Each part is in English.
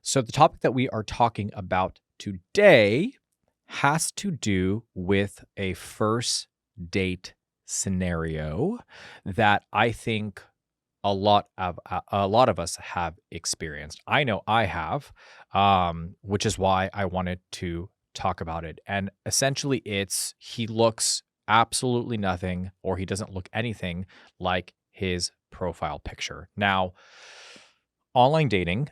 So, the topic that we are talking about today has to do with a first date scenario that I think a lot of us have experienced. I know I have, which is why I wanted to talk about it. And essentially, it's he looks absolutely nothing, or he doesn't look anything like his profile picture. Now, online dating,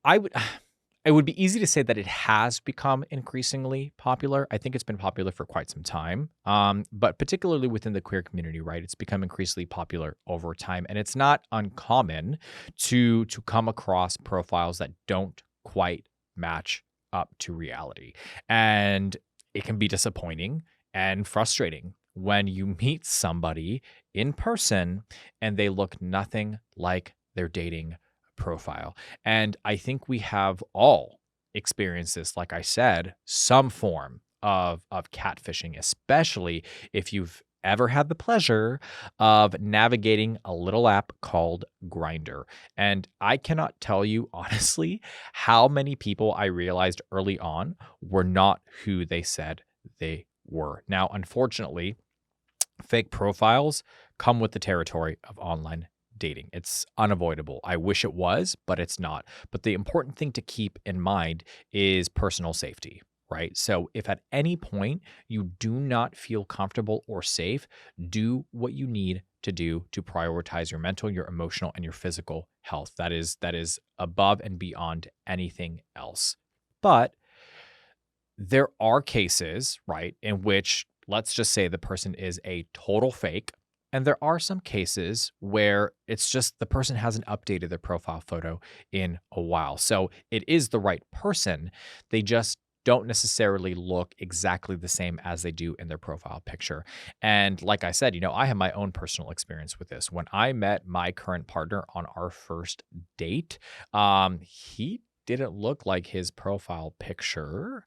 I would it would be easy to say that it has become increasingly popular. I think it's been popular for quite some time, but particularly within the queer community, right? It's become increasingly popular over time, and it's not uncommon to come across profiles that don't quite match up to reality, and it can be disappointing and frustrating when you meet somebody in person and they look nothing like their dating profile. And I think we have all experienced this, like I said, some form of catfishing, especially if you've ever had the pleasure of navigating a little app called Grinder. And I cannot tell you honestly how many people I realized early on were not who they said they were. Now, unfortunately, fake profiles come with the territory of online dating. It's unavoidable. I wish it was, but it's not. But the important thing to keep in mind is personal safety, right? So if at any point you do not feel comfortable or safe, do what you need to do to prioritize your mental, your emotional, and your physical health. That is above and beyond anything else. But there are cases, right, in which let's just say the person is a total fake. And there are some cases where it's just the person hasn't updated their profile photo in a while. So it is the right person. They just don't necessarily look exactly the same as they do in their profile picture. And like I said, I have my own personal experience with this. When I met my current partner on our first date, he didn't look like his profile picture.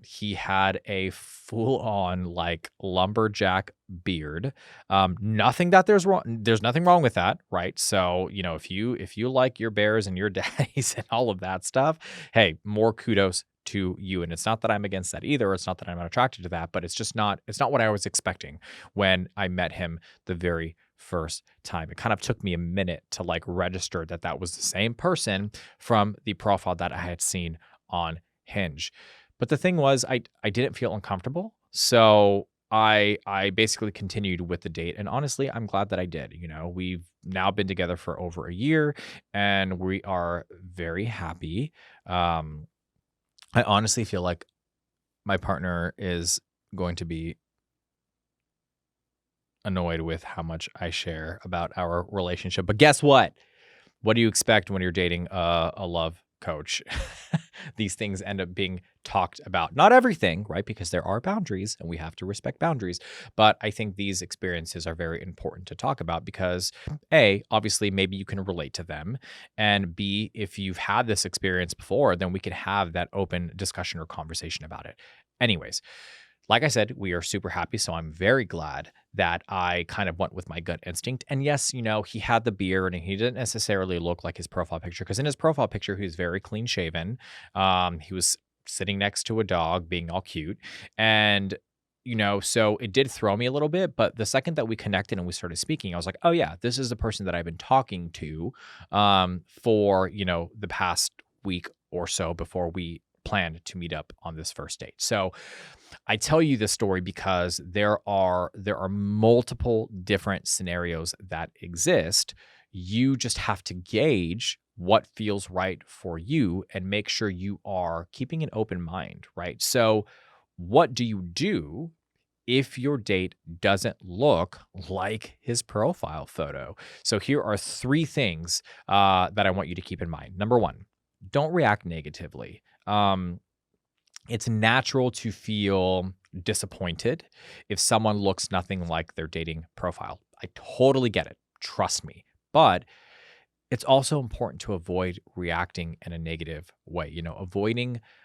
He had a full on like lumberjack beard. Nothing that there's wrong. There's nothing wrong with that, right? So, if you like your bears and your daddies and all of that stuff, hey, more kudos to you. And it's not that I'm against that either. It's not that I'm not attracted to that, but it's not what I was expecting when I met him the very first time. It kind of took me a minute to like register that that was the same person from the profile that I had seen on Hinge. But the thing was, I didn't feel uncomfortable, so I basically continued with the date, and honestly, I'm glad that I did. We've now been together for over a year, and we are very happy. I honestly feel like my partner is going to be annoyed with how much I share about our relationship. But guess what? What do you expect when you're dating a love coach? These things end up being talked about. Not everything, right? Because there are boundaries and we have to respect boundaries. But I think these experiences are very important to talk about because A, obviously, maybe you can relate to them. And B, if you've had this experience before, then we can have that open discussion or conversation about it. Anyways, like I said, we are super happy. So I'm very glad that I kind of went with my gut instinct. And yes, he had the beard and he didn't necessarily look like his profile picture because in his profile picture, he was very clean shaven. He was sitting next to a dog being all cute. And, so it did throw me a little bit. But the second that we connected and we started speaking, I was like, oh, yeah, this is the person that I've been talking to for, the past week or so before we planned to meet up on this first date. So I tell you this story because there are multiple different scenarios that exist. You just have to gauge what feels right for you and make sure you are keeping an open mind, right? So, what do you do if your date doesn't look like his profile photo? So, here are three things that I want you to keep in mind. Number one, don't react negatively. It's natural to feel disappointed if someone looks nothing like their dating profile. I totally get it. Trust me. But it's also important to avoid reacting in a negative way.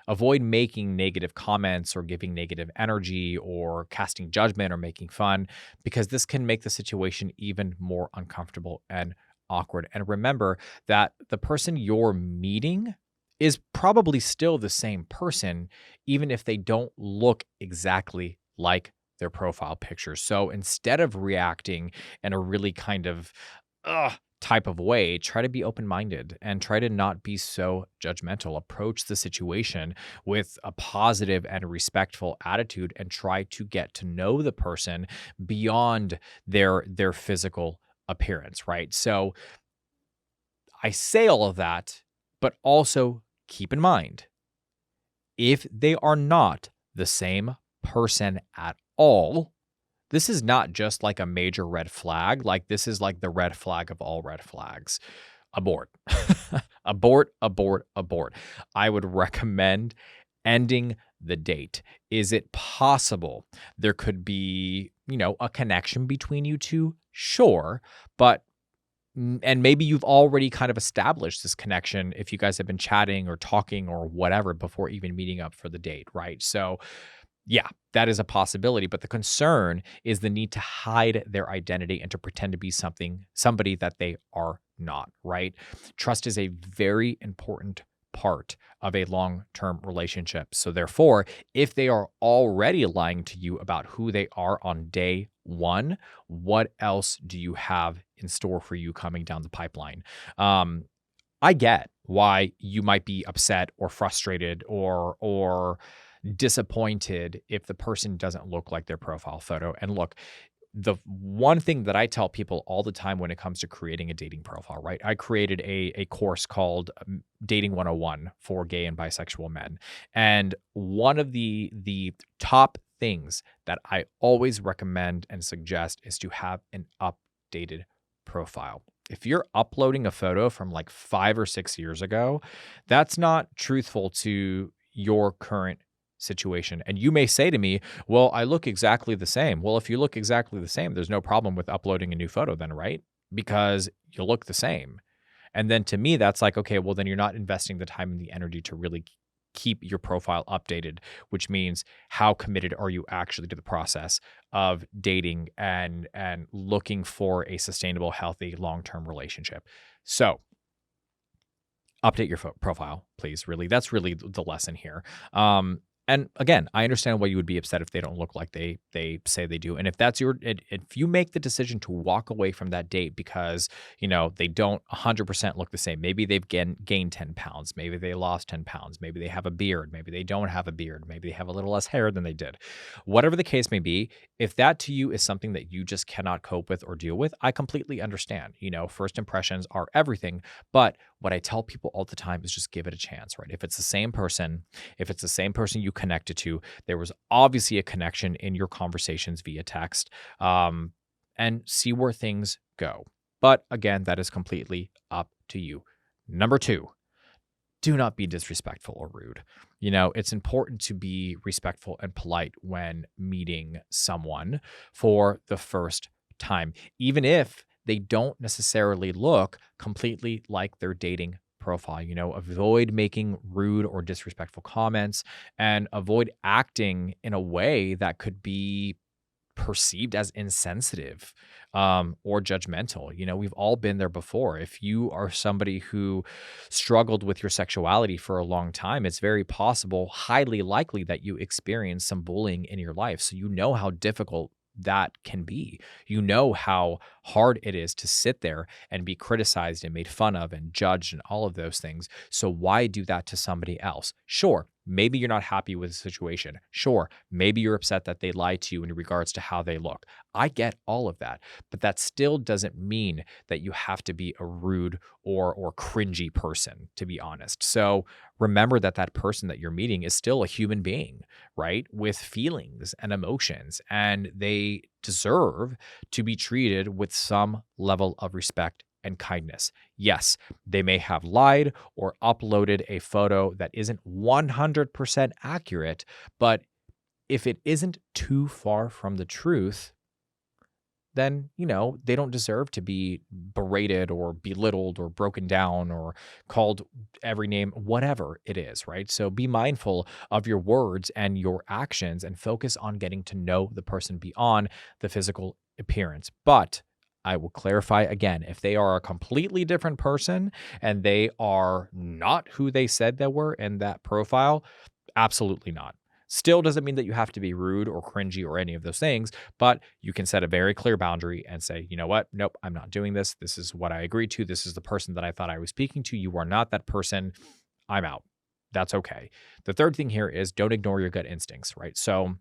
Avoid making negative comments or giving negative energy or casting judgment or making fun because this can make the situation even more uncomfortable and awkward. And remember that the person you're meeting is probably still the same person, even if they don't look exactly like their profile picture. So instead of reacting in a really kind of type of way, try to be open minded and try to not be so judgmental. Approach the situation with a positive and respectful attitude and try to get to know the person beyond their physical appearance, right? So I say all of that, but also keep in mind if they are not the same person at all, this is not just like a major red flag. Like, this is like the red flag of all red flags. Abort. Abort, abort, abort. I would recommend ending the date. Is it possible there could be, a connection between you two? Sure. But and maybe you've already kind of established this connection if you guys have been chatting or talking or whatever before even meeting up for the date, right? So, yeah, that is a possibility. But the concern is the need to hide their identity and to pretend to be somebody that they are not, right? Trust is a very important part of a long-term relationship. So therefore, if they are already lying to you about who they are on day one, what else do you have in store for you coming down the pipeline? I get why you might be upset or frustrated or disappointed if the person doesn't look like their profile photo. And look, the one thing that I tell people all the time when it comes to creating a dating profile, right? I created a course called Dating 101 for gay and bisexual men. And one of the top things that I always recommend and suggest is to have an updated profile. If you're uploading a photo from like 5 or 6 years ago, that's not truthful to your current situation. And you may say to me, well, I look exactly the same. Well, if you look exactly the same, there's no problem with uploading a new photo then, right? Because you look the same. And then to me, that's like, okay, well, then you're not investing the time and the energy to really keep your profile updated, which means how committed are you actually to the process of dating and looking for a sustainable, healthy, long-term relationship. So update your profile, please. Really, that's really the lesson here. And again, I understand why you would be upset if they don't look like they say they do. And if that's if you make the decision to walk away from that date because they don't 100% look the same. Maybe they've gained 10 pounds. Maybe they lost 10 pounds. Maybe they have a beard. Maybe they don't have a beard. Maybe they have a little less hair than they did. Whatever the case may be, if that to you is something that you just cannot cope with or deal with, I completely understand. First impressions are everything. But what I tell people all the time is just give it a chance, right? If it's the same person you connected to, there was obviously a connection in your conversations via text, and see where things go. But again, that is completely up to you. Number 2, do not be disrespectful or rude. It's important to be respectful and polite when meeting someone for the first time, even if they don't necessarily look completely like their dating profile. Avoid making rude or disrespectful comments and avoid acting in a way that could be perceived as insensitive or judgmental. We've all been there before. If you are somebody who struggled with your sexuality for a long time, it's very possible, highly likely, that you experienced some bullying in your life. So how difficult that can be. How hard it is to sit there and be criticized and made fun of and judged and all of those things. So why do that to somebody else? Sure, maybe you're not happy with the situation. Sure, maybe you're upset that they lied to you in regards to how they look. I get all of that, but that still doesn't mean that you have to be a rude or cringy person, to be honest. So remember that person that you're meeting is still a human being, right? With feelings and emotions, and they deserve to be treated with some level of respect and kindness. Yes, they may have lied or uploaded a photo that isn't 100% accurate, but if it isn't too far from the truth, then, they don't deserve to be berated or belittled or broken down or called every name, whatever it is, right? So be mindful of your words and your actions and focus on getting to know the person beyond the physical appearance. But I will clarify again, if they are a completely different person and they are not who they said they were in that profile, absolutely not. Still doesn't mean that you have to be rude or cringy or any of those things, but you can set a very clear boundary and say, you know what? Nope, I'm not doing this. This is what I agreed to. This is the person that I thought I was speaking to. You are not that person. I'm out. That's okay. The third thing here is don't ignore your gut instincts, right? So,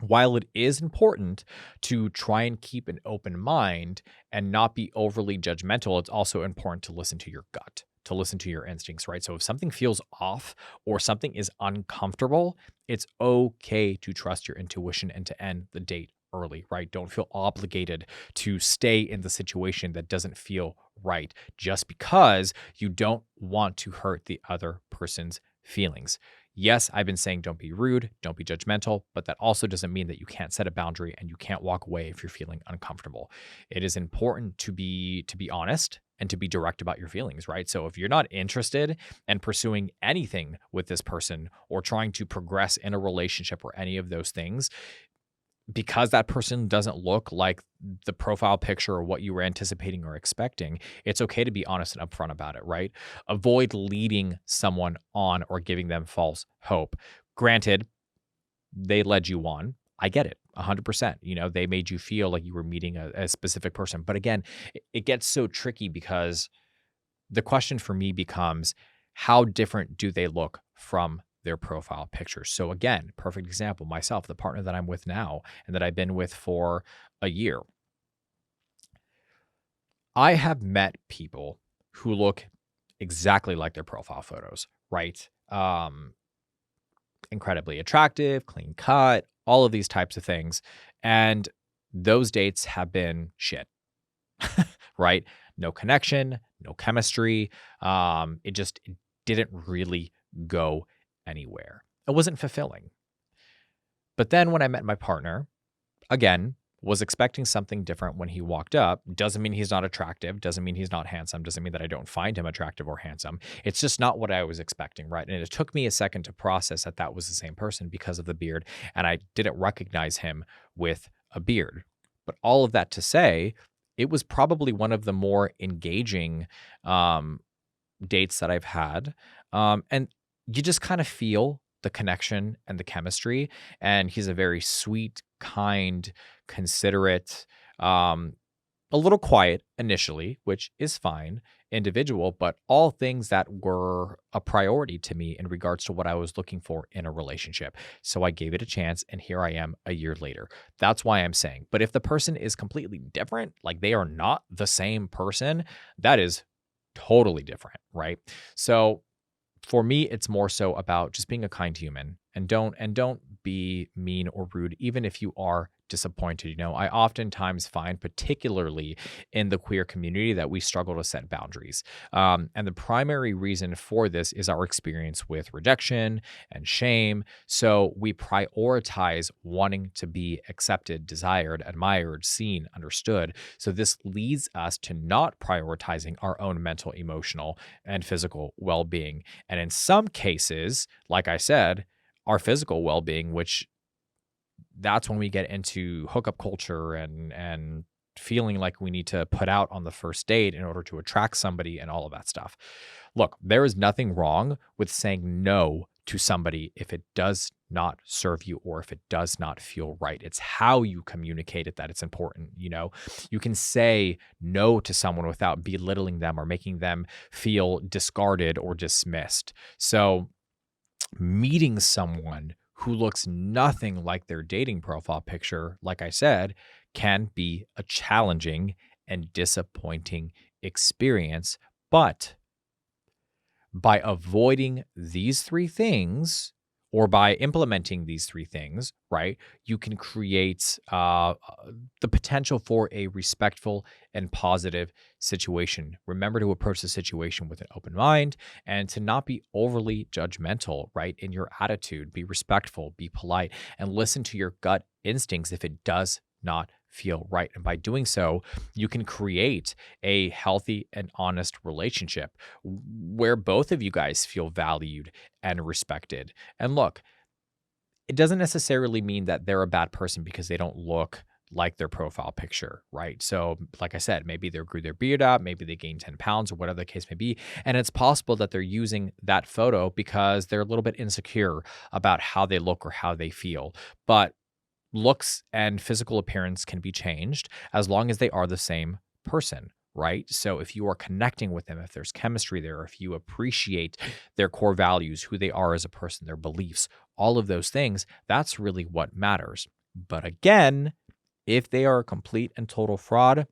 while it is important to try and keep an open mind and not be overly judgmental, it's also important to listen to your gut, to listen to your instincts, right? So if something feels off or something is uncomfortable, it's okay to trust your intuition and to end the date early, right? Don't feel obligated to stay in the situation that doesn't feel right just because you don't want to hurt the other person's feelings. Yes, I've been saying don't be rude, don't be judgmental, but that also doesn't mean that you can't set a boundary and you can't walk away if you're feeling uncomfortable. It is important to be honest and to be direct about your feelings, right? So if you're not interested in pursuing anything with this person or trying to progress in a relationship or any of those things, because that person doesn't look like the profile picture or what you were anticipating or expecting, it's okay to be honest and upfront about it, right? Avoid leading someone on or giving them false hope. Granted, they led you on. I get it 100%. They made you feel like you were meeting a specific person. But again, it gets so tricky because the question for me becomes how different do they look from their profile pictures? So again, perfect example, myself, the partner that I'm with now and that I've been with for a year. I have met people who look exactly like their profile photos, right? Incredibly attractive, clean cut, all of these types of things. And those dates have been shit, right? No connection, no chemistry. It didn't really go anywhere. It wasn't fulfilling. But then when I met my partner, again, was expecting something different when he walked up. Doesn't mean he's not attractive, doesn't mean he's not handsome, doesn't mean that I don't find him attractive or handsome. It's just not what I was expecting, right? And it took me a second to process that that was the same person because of the beard, and I didn't recognize him with a beard. But all of that to say, it was probably one of the more engaging dates that I've had. And you just kind of feel the connection and the chemistry. And he's a very sweet, kind, considerate, a little quiet initially, which is fine, individual, but all things that were a priority to me in regards to what I was looking for in a relationship. So I gave it a chance, and here I am a year later. That's why I'm saying. But if the person is completely different, like they are not the same person, that is totally different, right? So for me, it's more so about just being a kind human and don't be mean or rude, even if you are disappointed. I oftentimes find, particularly in the queer community, that we struggle to set boundaries. And the primary reason for this is our experience with rejection and shame. So we prioritize wanting to be accepted, desired, admired, seen, understood. So this leads us to not prioritizing our own mental, emotional, and physical well-being. And in some cases, like I said, our physical well-being, which that's when we get into hookup culture and feeling like we need to put out on the first date in order to attract somebody and all of that stuff. Look, there is nothing wrong with saying no to somebody if it does not serve you or if it does not feel right. It's how you communicate it that it's important. You can say no to someone without belittling them or making them feel discarded or dismissed. So meeting someone who looks nothing like their dating profile picture, like I said, can be a challenging and disappointing experience. But by avoiding these three things, or by implementing these three things, right, you can create the potential for a respectful and positive situation. Remember to approach the situation with an open mind and to not be overly judgmental, right, in your attitude. Be respectful, be polite, and listen to your gut instincts if it does not feel right. And by doing so, you can create a healthy and honest relationship where both of you guys feel valued and respected. And look, it doesn't necessarily mean that they're a bad person because they don't look like their profile picture, right? So, like I said, maybe they grew their beard out, maybe they gained 10 pounds or whatever the case may be. And it's possible that they're using that photo because they're a little bit insecure about how they look or how they feel. But looks and physical appearance can be changed as long as they are the same person, right? So if you are connecting with them, if there's chemistry there, if you appreciate their core values, who they are as a person, their beliefs, all of those things, that's really what matters. But again, if they are a complete and total fraud,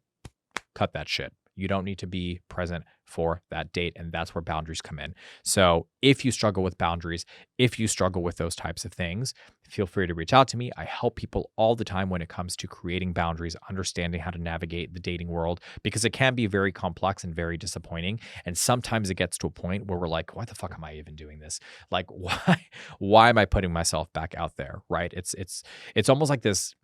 cut that shit. You don't need to be present for that date. And that's where boundaries come in. So if you struggle with boundaries, if you struggle with those types of things, feel free to reach out to me. I help people all the time when it comes to creating boundaries, understanding how to navigate the dating world, because it can be very complex and very disappointing. And sometimes it gets to a point where we're like, why the fuck am I even doing this? Like, why am I putting myself back out there? Right. It's almost like this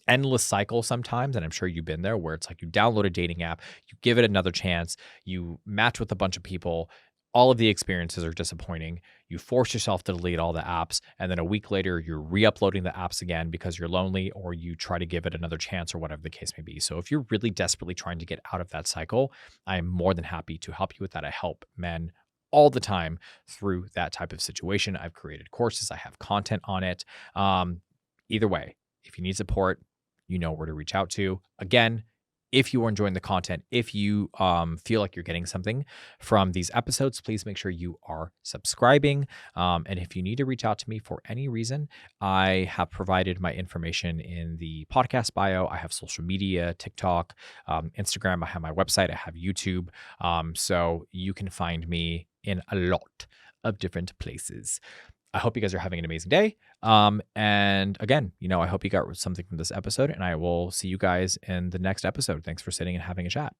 endless cycle sometimes, and I'm sure you've been there, where it's like you download a dating app, you give it another chance, you match with a bunch of people, all of the experiences are disappointing, you force yourself to delete all the apps, and then a week later you're re-uploading the apps again because you're lonely, or you try to give it another chance, or whatever the case may be. So if you're really desperately trying to get out of that cycle, I am more than happy to help you with that. I help men all the time through that type of situation. I've created courses, I have content on it. Either way, if you need support, you know where to reach out to. Again, if you are enjoying the content, if you feel like you're getting something from these episodes, please make sure you are subscribing. And if you need to reach out to me for any reason, I have provided my information in the podcast bio. I have social media, TikTok, Instagram. I have my website. I have YouTube. So you can find me in a lot of different places. I hope you guys are having an amazing day. And again, I hope you got something from this episode, and I will see you guys in the next episode. Thanks for sitting and having a chat.